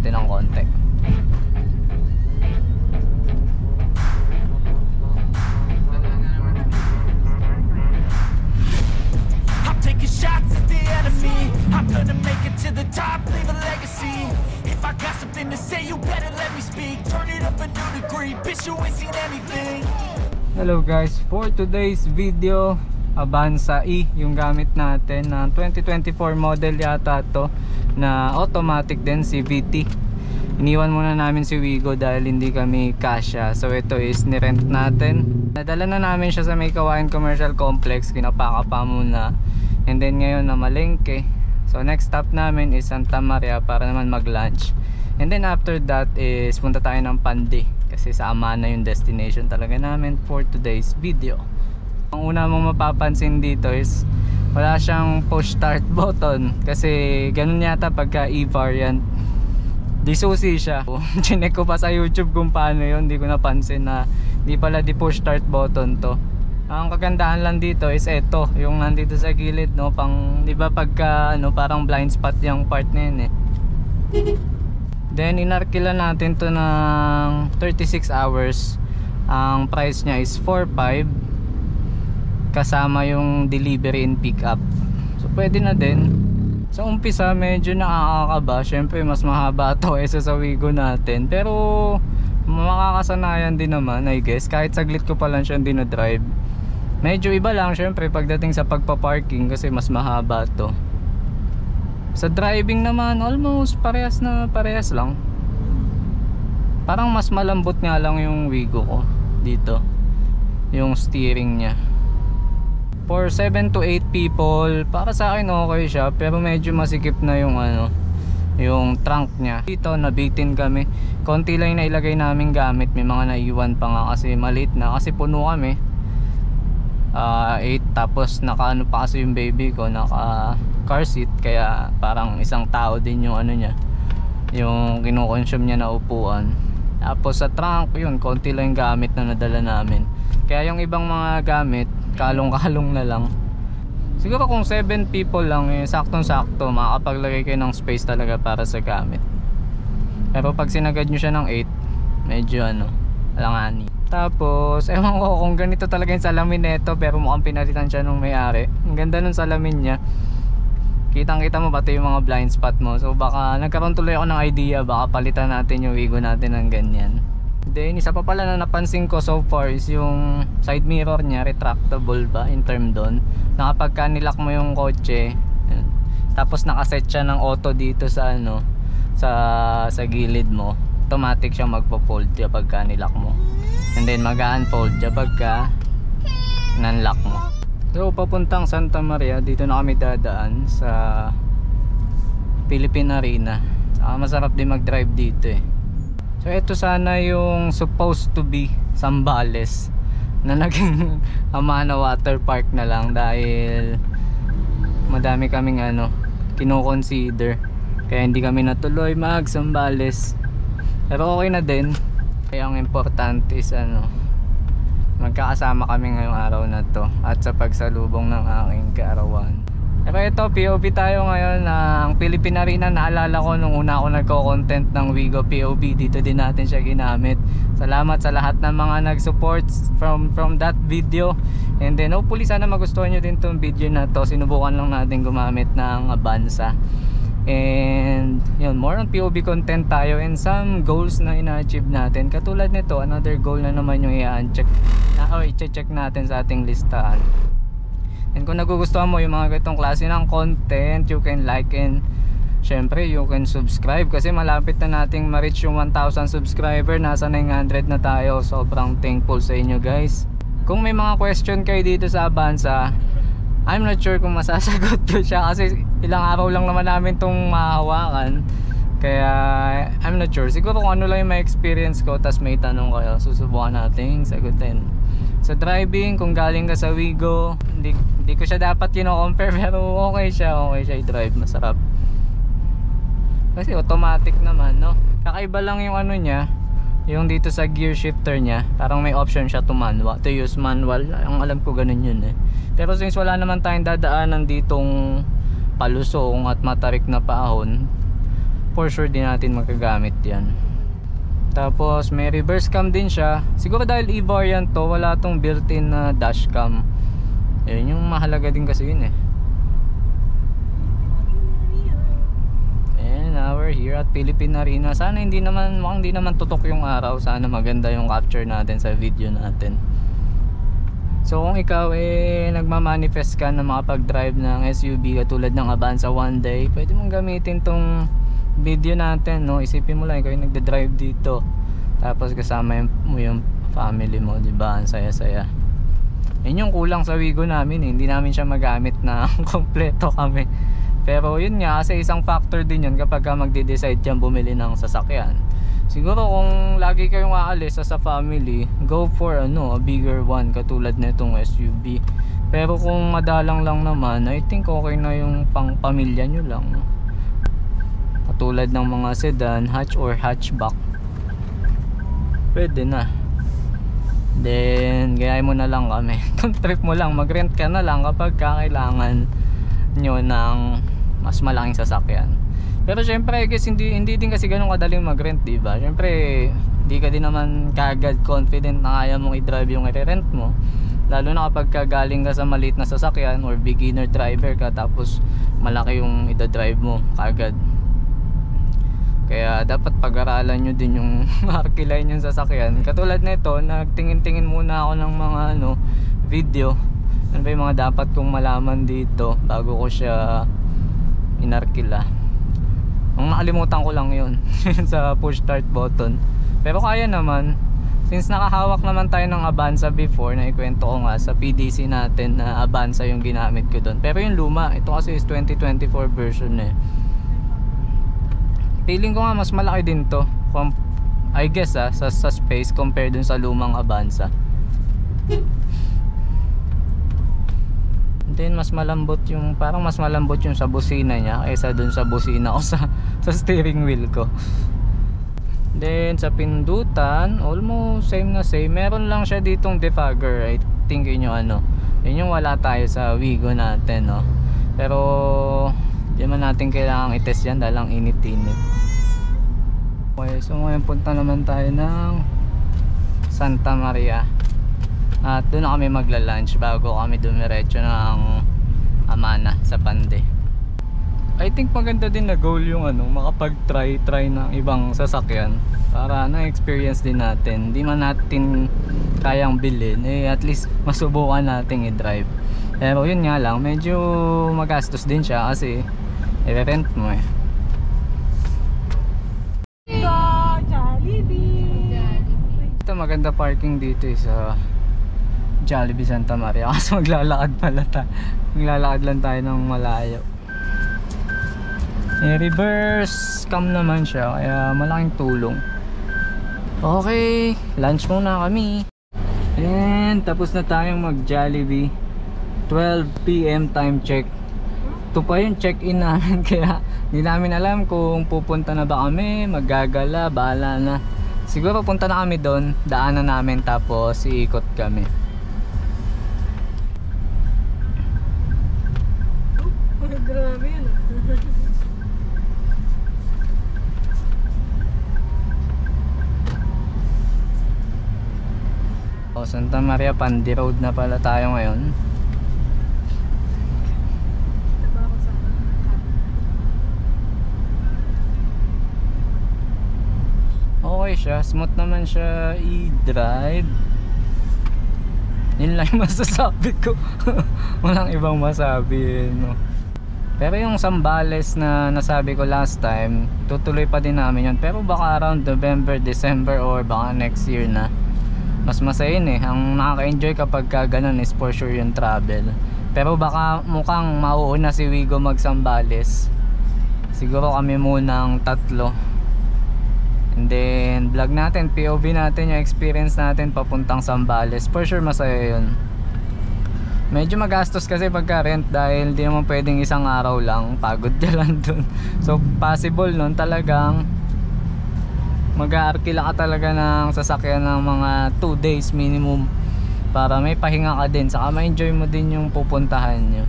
natin ng konti. Shots at the enemy. I'm gonna make it to the top, leave a legacy. If I got something to say, you better let me speak. Turn it up a new degree, bitch, you ain't seen anything. Hello guys, for today's video, Avanza E yung gamit natin na 2024 model yata to, na automatic din, CVT. Iniwan muna namin si Wigo dahil hindi kami kasya, so ito is nirent natin. Nadala na namin siya sa May Kawayan Commercial Complex, kinapaka pa muna. And then ngayon na Malengke. So next stop namin is Santa Maria para naman mag lunch. And then after that is punta tayo ng Pandi, kasi sa Amana yung destination talaga namin for today's video. Ang una mong mapapansin dito is wala siyang push start button, kasi ganun yata pagka e-variant. Di susi siya. Chinek ko pa sa YouTube kung paano yun, di ko napansin na di pala di push start button to. Ang kagandahan lang dito is eto, yung nandito sa gilid, no, pang, di ba pagka ano, parang blind spot yung part na yun eh. Then inarkila natin to ng 36 hours. Ang price niya is 4.5 kasama yung delivery and pick up. So pwede na din. Sa umpisa medyo nakakakaba, syempre mas mahaba to kaysa sa Wigo natin, pero makakasanayan din naman, I guess. Kahit saglit ko pa lang siya dinodrive. Medyo iba lang syempre pagdating sa pagpa-parking kasi mas mahaba to. Sa driving naman almost parehas lang. Parang mas malambot nga lang yung Wigo ko dito, yung steering nya. For 7 to 8 people, para sa akin okay siya, pero medyo masikip na yung ano, yung trunk nya. Dito nabitin kami, konti lang na ilagay namin gamit, may mga naiwan pa nga kasi maliit na, kasi puno kami. 8, tapos naka ano pa kasi yung baby ko, naka car seat, kaya parang isang tao din yung ano nya, yung kino-consume niya na upuan. Tapos sa trunk yun, konti lang yung gamit na nadala namin, kaya yung ibang mga gamit kalong-kalong na lang. Siguro kung 7 people lang eh, saktong-sakto makakapaglagay kayo ng space talaga para sa gamit. Pero pag sinagad nyo siya ng 8, medyo ano, alangani. Tapos ewan ko kung ganito talaga yung salamin nito, pero mukhang pinalitan siya nung may-ari. Ang ganda nung salamin niya, kitang kita mo pati yung mga blind spot mo. So baka nagkaroon tuloy ako ng idea, baka palitan natin yung Wigo natin ng ganyan. Then isa pa pala na napansin ko so far is yung side mirror niya retractable ba in term doon, na kapag ka nilock mo yung kotse, tapos nakaset siya ng auto dito sa ano, sa gilid mo, automatic siya magpo-fold kapag ka nilock mo, and then mag-unfold kapag ka nan-lock mo. So papuntang Santa Maria, dito na kami dadaan sa Philippine Arena. Masarap din mag-drive dito eh. So ito sana yung supposed to be Zambales, na naging Amana Water Park na lang dahil madami kaming ano kino-consider, kaya hindi kami natuloy mag Zambales. Pero okay na din. Kaya ang importante is ano, magkakasama kami ngayong araw na to at sa pagsalubong ng aking kaarawan. Pero ito, POV tayo ngayon ng Philippine Arena. Naalala ko nung una ako nagko-content ng Wigo POV, dito din natin siya ginamit. Salamat sa lahat ng mga nag-support from that video. And then hopefully sana magustuhan nyo din tong video na to. Sinubukan lang natin gumamit ng Avanza. And yun, more on POV content tayo and some goals na ina-achieve natin. Katulad nito, another goal na naman yung i-check natin sa ating listahan. And kung nagugustuhan mo yung mga ganitong klase ng content, you can like and syempre you can subscribe, kasi malapit na nating ma-reach yung 1,000 subscriber. Nasa 900 na tayo. Sobrang thankful sa inyo guys. Kung may mga question kayo dito sa Avanza, I'm not sure kung masasagot ko siya, kasi ilang araw lang naman namin tong mahawakan. Kaya I'm not sure. Siguro kung ano lang yung may experience ko, tas may tanong kayo, susubukan natin sagutin. Sa driving, kung galing ka sa Wigo, hindi ko siya dapat kino-compare, pero okay siya i-drive, masarap. Kasi automatic naman, no? Kakaiba lang yung ano niya, yung dito sa gear shifter niya, parang may option siya to use manual. Ang alam ko ganun yun eh. Pero since wala naman tayong dadaanan ditong palusong at matarik na paahon, for sure din natin magagamit yan. Tapos may reverse cam din siya. Siguro dahil e-variant to, wala tong built-in na dash cam. Yun yung mahalaga din kasi yun eh. And now we're here at Philippine Arena. Sana mukhang hindi naman tutok yung araw. Sana maganda yung capture natin sa video natin. So kung ikaw nagmamanifest ka na makapag-drive ng SUV katulad ng Avanza one day, pwede mong gamitin tong video natin, no? Isipin mo lang ikaw yung nagda-drive dito, tapos kasama mo yung family mo, di ba? Ang saya-saya. Yun yung kulang sa Wigo namin, hindi namin siya magamit na kompleto kami. Pero yun nga, kasi isang factor din yun kapag ka magde-decide yan bumili ng sasakyan. Siguro kung lagi kayong aalis sa family, go for a bigger one katulad nitong SUV. Pero kung madalang lang naman, I think okay na yung pang pamilya nyo lang, no? Katulad ng mga sedan, hatch or hatchback, pwede na. Then gayahin mo na lang kami. Kung trip mo lang, mag-rent ka na lang kapag kailangan nyo ng mas malaking sasakyan. Pero syempre I guess hindi din kasi ganun kadaling mag-rent, diba? Syempre hindi ka din naman kagad confident na kaya mong i-drive yung i-rent mo, lalo na kapag galing ka sa maliit na sasakyan or beginner driver ka, tapos malaki yung ida-drive mo kagad. Kaya dapat pag-aralan nyo din yung markiline yung sasakyan. Katulad nito, nagtingin-tingin muna ako ng mga video. Ano ba yung mga dapat kong malaman dito bago ko siya inarkila. Ang nakalimutan ko lang yun sa push start button. Pero kaya naman, since nakahawak naman tayo ng Avanza before, na ikwento ko nga sa PDC natin na Avanza yung ginamit ko doon. Pero yung luma, ito kasi is 2024 version eh. Feeling ko nga mas malaki din to, I guess sa space compared dun sa lumang Avanza. Then mas malambot yung, parang mas malambot yung sa busina niya kaysa dun sa busina ko sa steering wheel ko. Then sa pindutan, almost same na same. Meron lang siya ditong defogger. I think yun yung wala tayo sa Wigo natin, no? Pero di man natin kailangang i-test yan dahil ang init-init. Okay, so ngayon punta naman tayo ng Santa Maria. At doon na kami magla-lunch bago kami dumiretso ng Amana sa Pande. I think maganda din na goal yung makapag-try ng ibang sasakyan para na-experience din natin. Hindi man natin kayang bilhin, at least masubukan nating i-drive. Pero yun nga lang, medyo magastos din siya kasi i-rent mo eh. Ito maganda parking dito sa Jollibee Santa Maria kasi maglalakad lang tayo ng malayo. Reverse cam naman siya kaya malaking tulong. Okay, lunch muna kami. And tapos na tayong mag Jollibee. 12 PM time check. Ito pa yung check-in namin kaya hindi namin alam kung pupunta na ba kami, maggagala, bahala na. Siguro punta na kami doon, daanan namin tapos iikot kami. Grabe yun. Santa Maria Pandi Road na pala tayo ngayon. Okay siya, smooth naman siya i-drive. Yun lang yung masasabi ko. Walang ibang masabi, no? Pero yung Zambales na nasabi ko last time, tutuloy pa din namin yun. Pero baka around November, December or baka next year na. Mas masayin eh. Ang nakaka-enjoy kapag ganun is for sure yung travel. Pero baka mukhang mauuna si Wigo mag Zambales. Siguro kami munang 3. And then vlog natin, POV natin yung experience natin papuntang Zambales. For sure masaya yun. Medyo magastos kasi pagka rent dahil di naman pwedeng isang araw lang, pagod ka lang dun. So possible nun talagang mag-aarkila ka talaga ng sasakyan ng mga 2 days minimum para may pahinga ka din, saka ma-enjoy mo din yung pupuntahan nyo.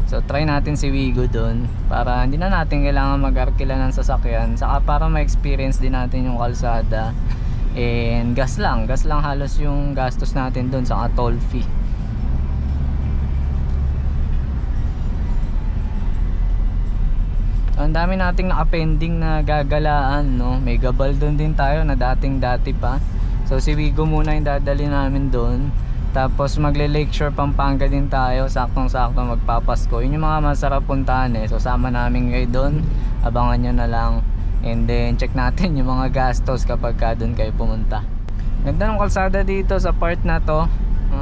So try natin si Wigo doon para hindi na natin kailangan mag-arkila ng sasakyan, saka para ma-experience din natin yung kalsada. And gas lang halos yung gastos natin doon, saka toll fee. Ang dami nating naka-pending na gagalaan, no? May gabal doon din tayo na dati pa. So si Wigo muna yung dadali namin doon. Tapos magle-Lakeshore Pampanga din tayo, saktong-sakto magpapasko. Yun yung mga masarap puntahan eh. So sama namin kayo doon, abangan nyo na lang. And then check natin yung mga gastos kapag ka doon kayo pumunta. Ganda ng kalsada dito sa part na to,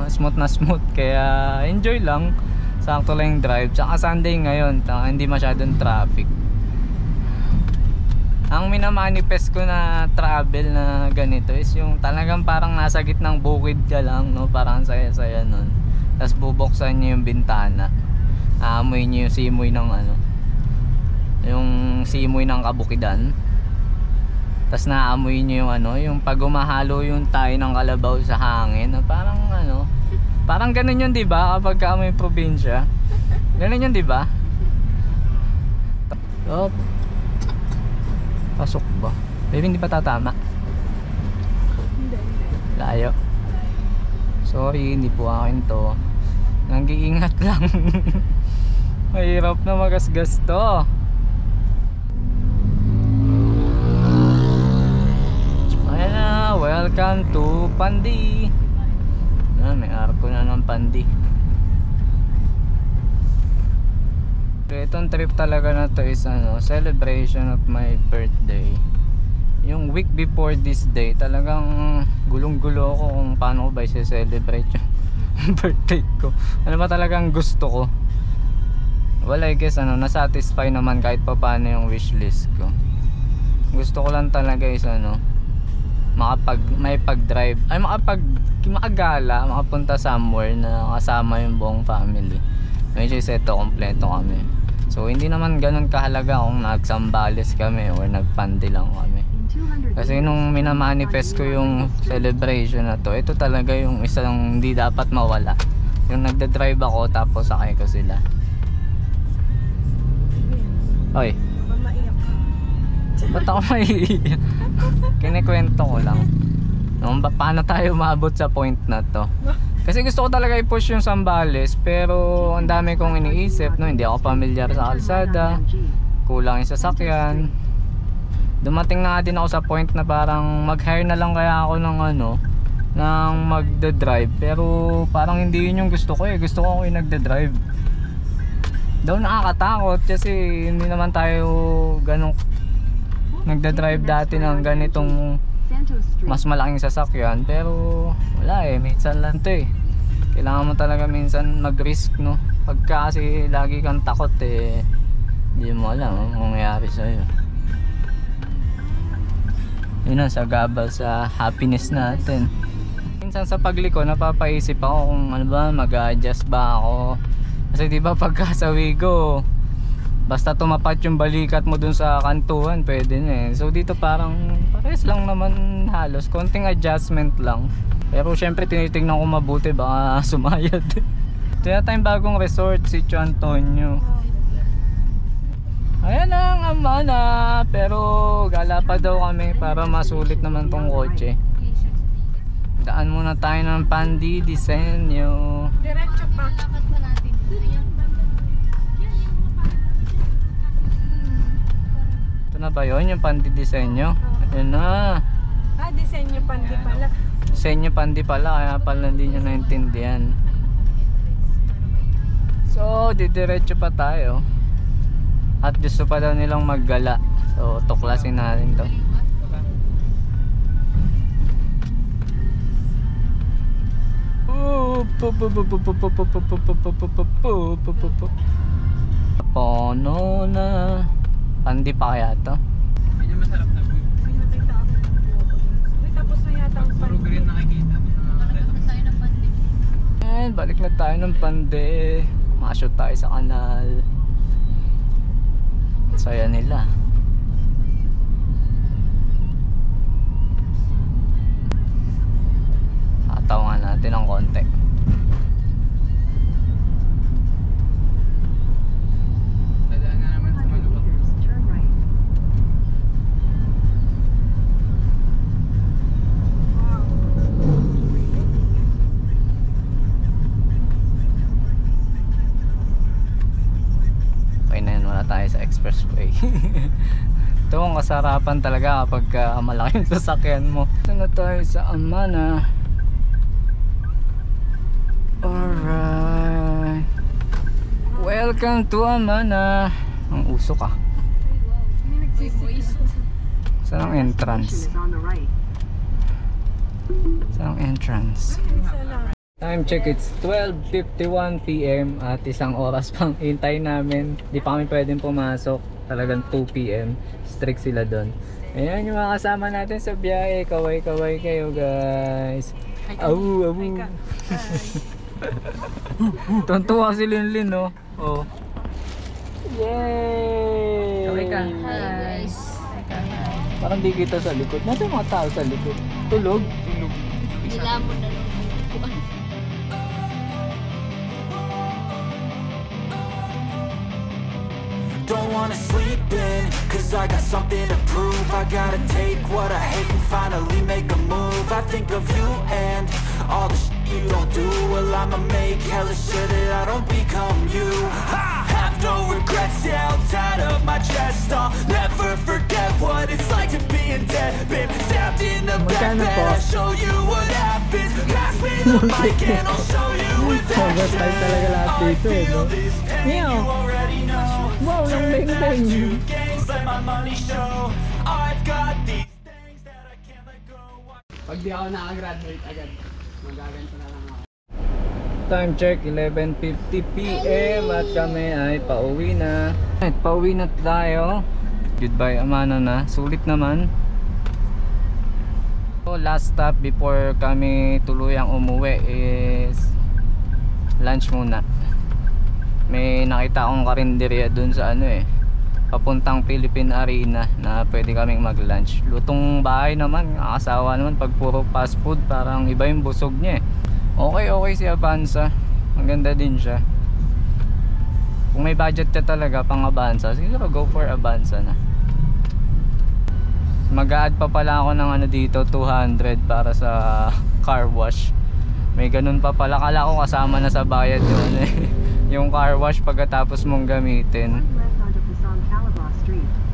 smooth na smooth, kaya enjoy lang. Sakto lang yung drive, tsaka Sunday ngayon, hindi masyadong traffic. Ang minamanifest ko na travel na ganito is yung talagang parang nasa gitnang bukid ka lang, no? Parang saya-saya nun. Tapos bubuksan nyo yung bintana, aamoy nyo yung simoy ng ano, yung simoy ng kabukidan. Tapos naamoy nyo yung ano, yung pag umahalo yung tayo ng kalabaw sa hangin, parang ano, parang ganun yun, di ba? Kapag kaamoy probinsya, ganun yun, di ba? Oh, pasok ba? Baby, hindi pa tatama? Hindi. Layo. Sorry, hindi po akin to. Nang-iingat lang. Mahirap na magasgas to. Ayan na, welcome to Pandi. May arko na ng Pandi. Itong trip talaga na to is ano, celebration of my birthday. Yung week before this day, talagang gulong-gulo ako kung paano ko ba i-celebrate yung birthday ko. Ano ba talagang gusto ko? Well, I guess ano, nasatisfy naman kahit pa paano yung wishlist ko. Gusto ko lang talaga is ano, may pag-drive, ay makagala, makapunta somewhere na kasama yung buong family. Medyo seto kompleto kami. So hindi naman ganun kahalaga kung nagsambales kami or nagpandi lang kami. Kasi nung minamanifest ko yung celebration na to, ito talaga yung isang hindi dapat mawala. Yung nagda-drive ako tapos sakay ko sila. Oy, Baka maiyak ka. ba't ako maiiyak? Kinikwento ko lang paano tayo maabot sa point na to. Kasi gusto ko talaga i-push yung Zambales, pero ang dami kong iniisip, no? Hindi ako familiar sa kalsada, kulang yung sasakyan. Dumating na nga din ako sa point na parang mag-hire na lang kaya ako ng ano, ng magda-drive, pero parang hindi yun yung gusto ko eh. Gusto ko yung nagda-drive. Daw nakakatakot kasi hindi naman tayo ganong nagda-drive dati ng ganitong mas malaking sasakyan, pero wala eh, minsan lang to eh. Kailangan mo talaga minsan mag-risk, no? Pagka kasi lagi kang takot eh, hindi mo alam ang mangyayari sa'yo. Yun ang sagabal sa happiness natin. Minsan sa pagliko napapaisip ako kung ano ba, mag-adjust ba ako. Kasi diba pagka sa Wigo, basta tumapat yung balikat mo dun sa kantuhan, pwede na eh. So dito parang pares lang naman halos, konting adjustment lang. Pero syempre tinitingnan ko mabuti, baka sumayad. Ito yata yung bagong resort, Sitio Antonio. Ayan ang amana, pero gala pa daw kami para masulit naman tong kotse. Daan muna tayo ng Pandi Disenyo. Diretso pa. Ito na ba yun, yung Pandi Disenyo? Ayun na. Ah, disenyo Pandi pala. Disenyo Pandi pala, kaya pala hindi nyo naintindihan. So, didiretso pa tayo. At gusto pa daw nilang maggala. So, tuklasin natin to. Pono na. Pandi pa kaya to? Medyo masarap na po. May nakita ako. May tapos na yata ang Puro green nakikita mo sa Ayan, balik na tayo ng Pandi. Makashoot tayo sa kanal. Saya nila. Tatawan natin ng konti. Ito ang kasarapan talaga kapag malaki yung sasakyan mo. Ito na tayo sa Amana. Alright, welcome to Amana. Ang usok ah. May nagsisisi. Saan ang entrance? Saan ang entrance? Isa lang. Time check, it's 12:51 PM at isang oras pang hintay namin. Di pa kami pwedeng pumasok. Talagang 2 PM. Strict sila doon. Ayan yung mga kasama natin sa biyahe. Kaway-kaway kayo guys. Awu, awu. Tuntua si Linlin, no? Oh. Yay! Kaway ka. Hi guys. Parang di kita sa likod. Nasaan mga tao sa likod? Tulog? Tulog. Nilamon na lang. Don't wanna sleep in, cause I got something to prove. I gotta take what I hate and finally make a move. I think of you and all the shit you don't do. Well, I'ma make hella sure that I don't become you. I have no regrets, yeah, I'm tied up my chest. I'll never forget what it's like to be in debt. Been stabbed in the back bed, I'll show you what happens. Pass me the mic and I'll show you with action. How I feel this pain, you already know. Wow, Turn bing, back bing. to games, let my money show. I've got these things that I can't let go. Pag di ako nakagraduate agad, magaganto na lang ako. Time check, 11:50 PM at kami ay pauwi na. At pauwi na tayo. Goodbye Amana na. Sulit naman. So, last stop before kami tuluyang umuwi is lunch muna. May nakita akong karinderya dun sa ano papuntang Philippine Arena na pwede kaming mag lunch. Lutong bahay naman, nakakasawa naman pag puro fast food, parang iba yung busog niya Okay si Avanza, maganda din siya. Kung may budget ka talaga pang Avanza, siguro go for Avanza na. Mag-a-add pa pala ako ng ano dito, 200 para sa car wash. May ganun pa pala, kala ko kasama na sa bayad yun yung car wash pagkatapos mong gamitin.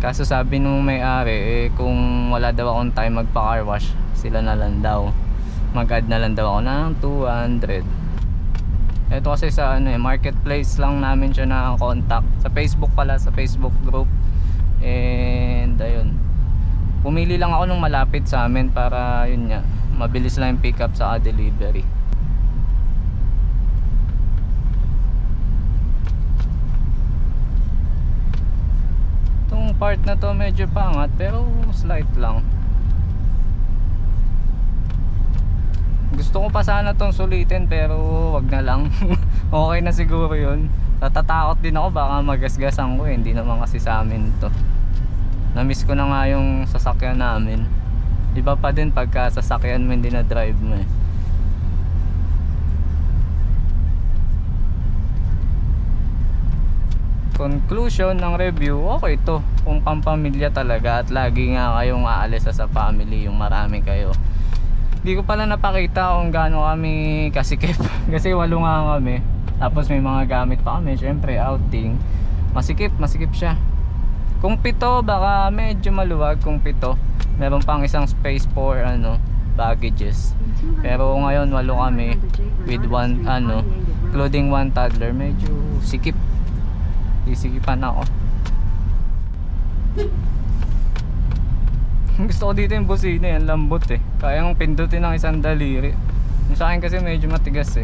Kaso sabi nung may-ari kung wala daw akong time magpa car wash, sila na lang daw. Mag-add na lang daw ako ng 200. Ito kasi sa marketplace lang namin siya na contact. Sa Facebook pala, sa Facebook group. And ayun. Pumili lang ako nung malapit sa amin para yun nga, mabilis lang yung pick up sa delivery. Itong part na to medyo pangat pero slight lang. Gusto ko pa sana tong sulitin pero wag na lang. Okay na siguro yun. Natatakot din ako baka magasgasan ko hindi naman kasi sa amin to. Na-miss ko na nga yung sasakyan namin. Iba pa din pagka sasakyan mo hindi na drive mo Conclusion ng review, okay to kung pampamilya talaga at lagi nga kayong aalis sa family, yung marami kayo. Hindi ko pala napakita kung gaano kami kasikip kasi 8 nga kami, tapos may mga gamit pa kami, syempre outing. Masikip siya. Kung 7 baka medyo maluwag. Kung 7 meron pang isang space for baggages, pero ngayon 8 kami with one including one toddler, medyo sikip. Sisikipan ako. Gusto ko dito yung busina, yung lambot kayang pindutin ng isang daliri. Yung sa akin kasi medyo matigas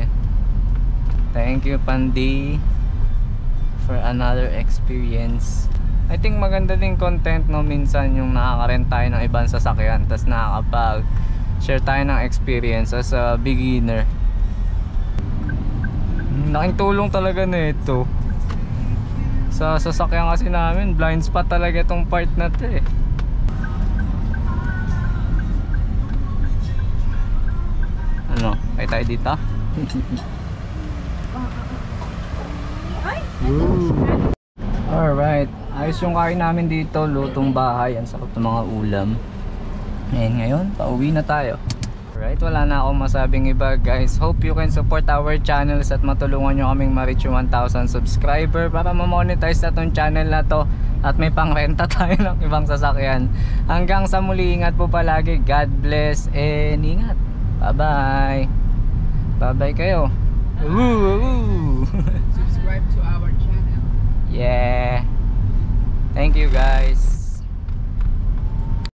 Thank you Pandi for another experience. I think maganda din content minsan yung nakaka-rent tayo ng ibang sasakyan tas nakakapag share tayo ng experience as a beginner. Laking tulong talaga na ito sa sasakyan kasi namin. Blind spot talaga itong part na to Kaya tayo dito. Alright, ayos yung kain namin dito. Lutong bahay, ang sarap ng mga ulam. And ngayon, pauwi na tayo. Alright, wala na akong masabing iba guys. Hope you can support our channels at matulungan nyo kaming ma-reach 1,000 subscriber para ma-monetize na tong channel na to at may pangrenta tayo ng ibang sasakyan. Hanggang sa muli, ingat po palagi. God bless and ingat. Bye bye. Bye bye kayo. Subscribe to our channel. Yeah. Thank you guys.